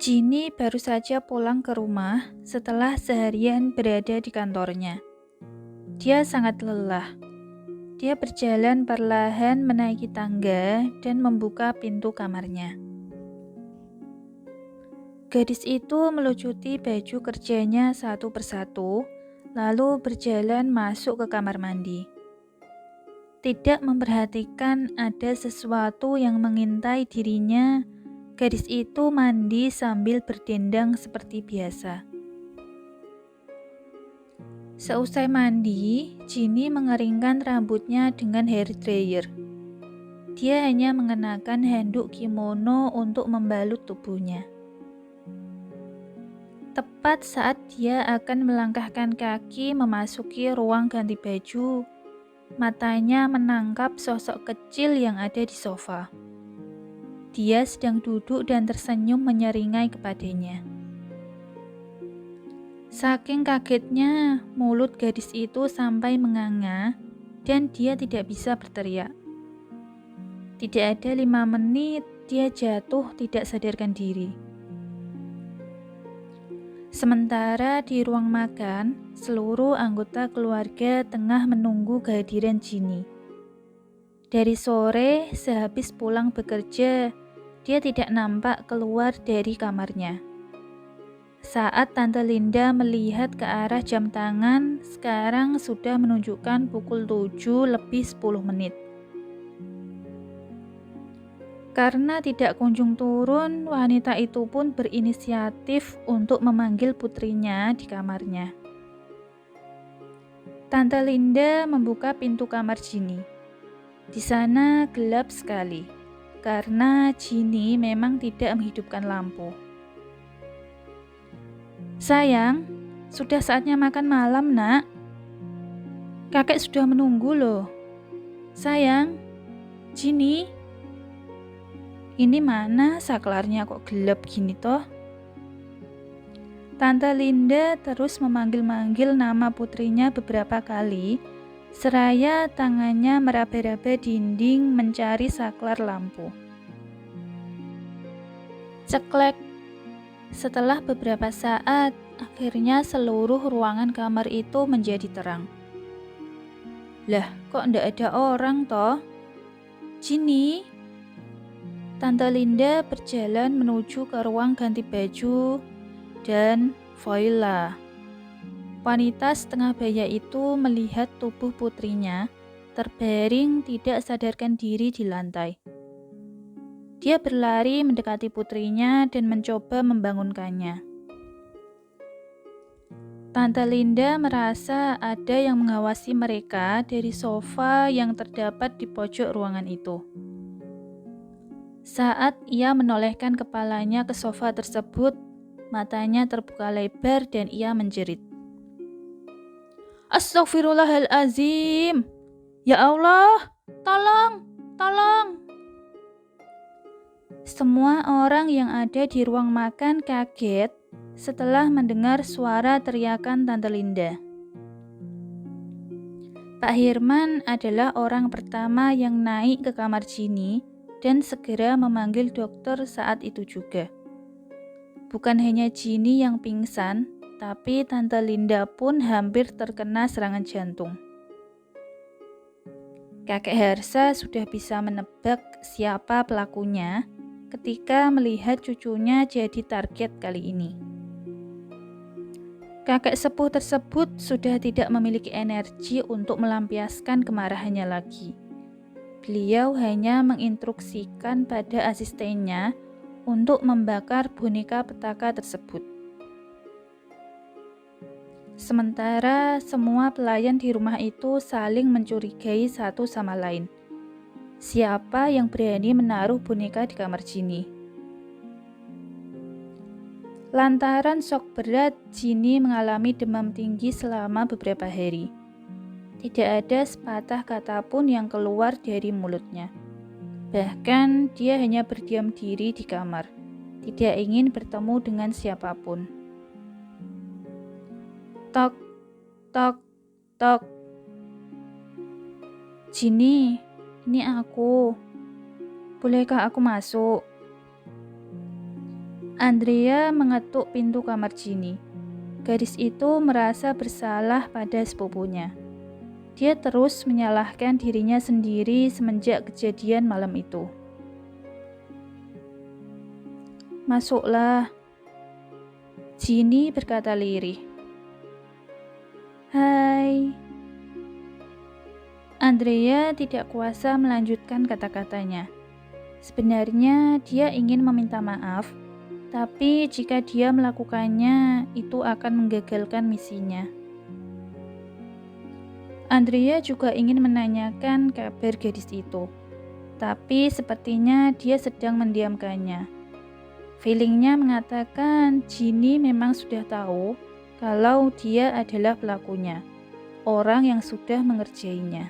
Ginny baru saja pulang ke rumah setelah seharian berada di kantornya. Dia sangat lelah. Dia berjalan perlahan menaiki tangga dan membuka pintu kamarnya. Gadis itu melucuti baju kerjanya satu persatu, lalu berjalan masuk ke kamar mandi. Tidak memperhatikan ada sesuatu yang mengintai dirinya, gadis itu mandi sambil berdendang seperti biasa. Seusai mandi, Ginny mengeringkan rambutnya dengan hair dryer. Dia hanya mengenakan handuk kimono untuk membalut tubuhnya. Tepat saat dia akan melangkahkan kaki memasuki ruang ganti baju, matanya menangkap sosok kecil yang ada di sofa. Dia sedang duduk dan tersenyum menyeringai kepadanya. Saking kagetnya, mulut gadis itu sampai menganga dan dia tidak bisa berteriak. Tidak ada 5 menit, dia jatuh tidak sadarkan diri. Sementara di ruang makan, seluruh anggota keluarga tengah menunggu kehadiran Ginny. Dari sore, sehabis pulang bekerja, dia tidak nampak keluar dari kamarnya. Saat Tante Linda melihat ke arah jam tangan, sekarang sudah menunjukkan pukul 7 lebih 10 menit. Karena tidak kunjung turun, wanita itu pun berinisiatif untuk memanggil putrinya di kamarnya. Tante Linda membuka pintu kamar Ginny. Di sana gelap sekali, karena Ginny memang tidak menghidupkan lampu. Sayang, sudah saatnya makan malam, nak. Kakek sudah menunggu loh. Sayang, Ginny, ini mana saklarnya kok gelap gini toh? Tante Linda terus memanggil-manggil nama putrinya beberapa kali, seraya tangannya meraba-raba dinding mencari saklar lampu. Ceklek. Setelah beberapa saat, akhirnya seluruh ruangan kamar itu menjadi terang. Lah, kok ndak ada orang toh? Ginny? Tante Linda berjalan menuju ke ruang ganti baju dan voila. Wanita setengah baya itu melihat tubuh putrinya terbaring tidak sadarkan diri di lantai. Dia berlari mendekati putrinya dan mencoba membangunkannya. Tante Linda merasa ada yang mengawasi mereka dari sofa yang terdapat di pojok ruangan itu. Saat ia menolehkan kepalanya ke sofa tersebut, matanya terbuka lebar dan ia menjerit. Astaghfirullahalazim! Ya Allah, tolong, tolong! Semua orang yang ada di ruang makan kaget setelah mendengar suara teriakan Tante Linda. Pak Hirman adalah orang pertama yang naik ke kamar Ginny dan segera memanggil dokter saat itu juga. Bukan hanya Ginny yang pingsan, tapi Tante Linda pun hampir terkena serangan jantung. Kakek Harsa sudah bisa menebak siapa pelakunya ketika melihat cucunya jadi target kali ini. Kakek sepuh tersebut sudah tidak memiliki energi untuk melampiaskan kemarahannya lagi. Beliau hanya menginstruksikan pada asistennya untuk membakar boneka petaka tersebut. Sementara semua pelayan di rumah itu saling mencurigai satu sama lain. Siapa yang berani menaruh boneka di kamar Ginny? Lantaran shock berat, Ginny mengalami demam tinggi selama beberapa hari. Tidak ada sepatah kata pun yang keluar dari mulutnya. Bahkan dia hanya berdiam diri di kamar, tidak ingin bertemu dengan siapapun. Tok, tok, tok. Ginny, ini aku. Bolehkah aku masuk? Andrea mengetuk pintu kamar Ginny. Gadis itu merasa bersalah pada sepupunya. Dia terus menyalahkan dirinya sendiri semenjak kejadian malam itu. "Masuklah," Ginny berkata lirih. "Hai." Andrea tidak kuasa melanjutkan kata-katanya. Sebenarnya dia ingin meminta maaf, tapi jika dia melakukannya, itu akan menggagalkan misinya. Andrea juga ingin menanyakan kabar gadis itu, tapi sepertinya dia sedang mendiamkannya. Feelingnya mengatakan Ginny memang sudah tahu kalau dia adalah pelakunya, orang yang sudah mengerjainya.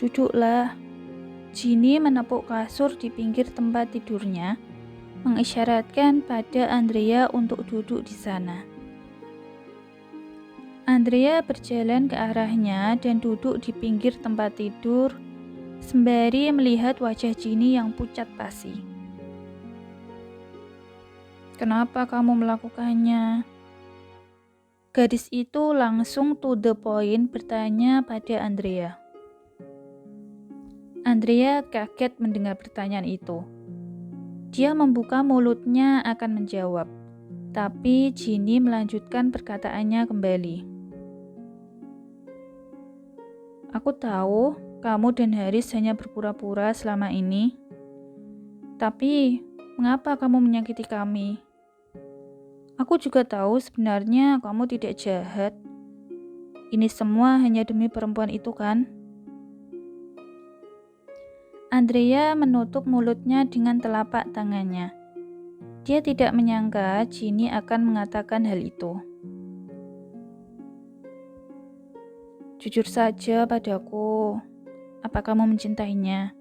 "Duduklah." Ginny menepuk kasur di pinggir tempat tidurnya, mengisyaratkan pada Andrea untuk duduk di sana. Andrea berjalan ke arahnya dan duduk di pinggir tempat tidur, sembari melihat wajah Ginny yang pucat pasi. "Kenapa kamu melakukannya?" Gadis itu langsung to the point bertanya pada Andrea. Andrea kaget mendengar pertanyaan itu. Dia membuka mulutnya akan menjawab, tapi Ginny melanjutkan perkataannya kembali. "Aku tahu kamu dan Haris hanya berpura-pura selama ini. Tapi, mengapa kamu menyakiti kami? Aku juga tahu sebenarnya kamu tidak jahat. Ini semua hanya demi perempuan itu, kan?" Andrea menutup mulutnya dengan telapak tangannya. Dia tidak menyangka Ginny akan mengatakan hal itu. "Jujur saja padaku, apa kamu mencintainya?"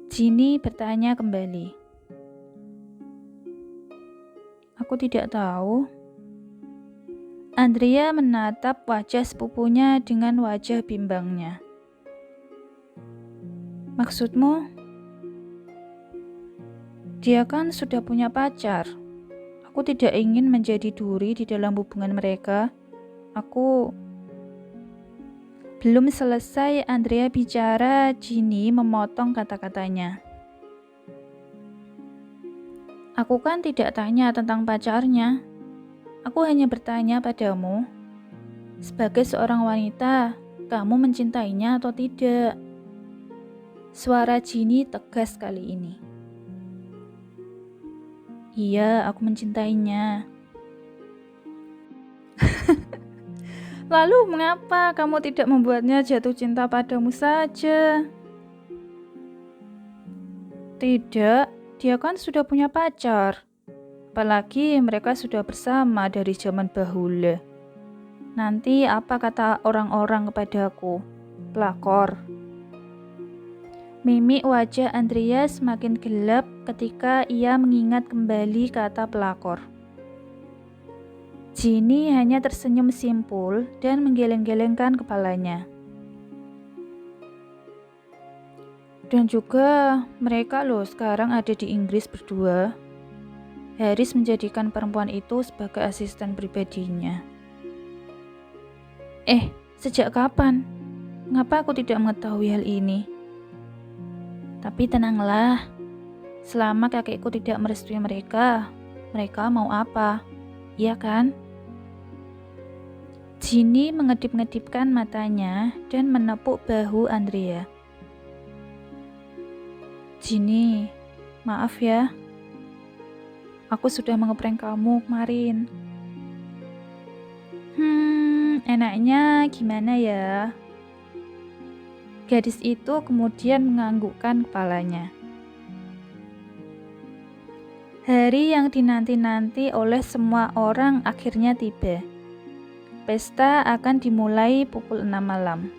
Ginny bertanya kembali. "Aku tidak tahu." Andrea menatap wajah sepupunya dengan wajah bimbangnya. "Maksudmu?" "Dia kan sudah punya pacar. Aku tidak ingin menjadi duri di dalam hubungan mereka. Aku..." Belum selesai Andrea bicara, Ginny memotong kata-katanya. "Aku kan tidak tanya tentang pacarnya. Aku hanya bertanya padamu, sebagai seorang wanita, kamu mencintainya atau tidak?" Suara Ginny tegas kali ini. "Iya, aku mencintainya." "Lalu mengapa kamu tidak membuatnya jatuh cinta padamu saja?" "Tidak, dia kan sudah punya pacar. Apalagi mereka sudah bersama dari zaman bahula. Nanti apa kata orang-orang kepadaku? Pelakor." Mimik wajah Andrea semakin gelap ketika ia mengingat kembali kata pelakor. Ginny hanya tersenyum simpul dan menggeleng-gelengkan kepalanya. "Dan juga mereka loh sekarang ada di Inggris berdua. Haris menjadikan perempuan itu sebagai asisten pribadinya." Sejak kapan? Mengapa aku tidak mengetahui hal ini?" "Tapi tenanglah, selama kakekku tidak merestui mereka, mereka mau apa? Iya kan?" Ginny mengedip-ngedipkan matanya dan menepuk bahu Andrea. "Ginny, maaf ya. Aku sudah ngeprank kamu kemarin." Enaknya gimana ya?" Gadis itu kemudian menganggukkan kepalanya. Hari yang dinanti-nanti oleh semua orang akhirnya tiba. Pesta akan dimulai pukul 6 malam.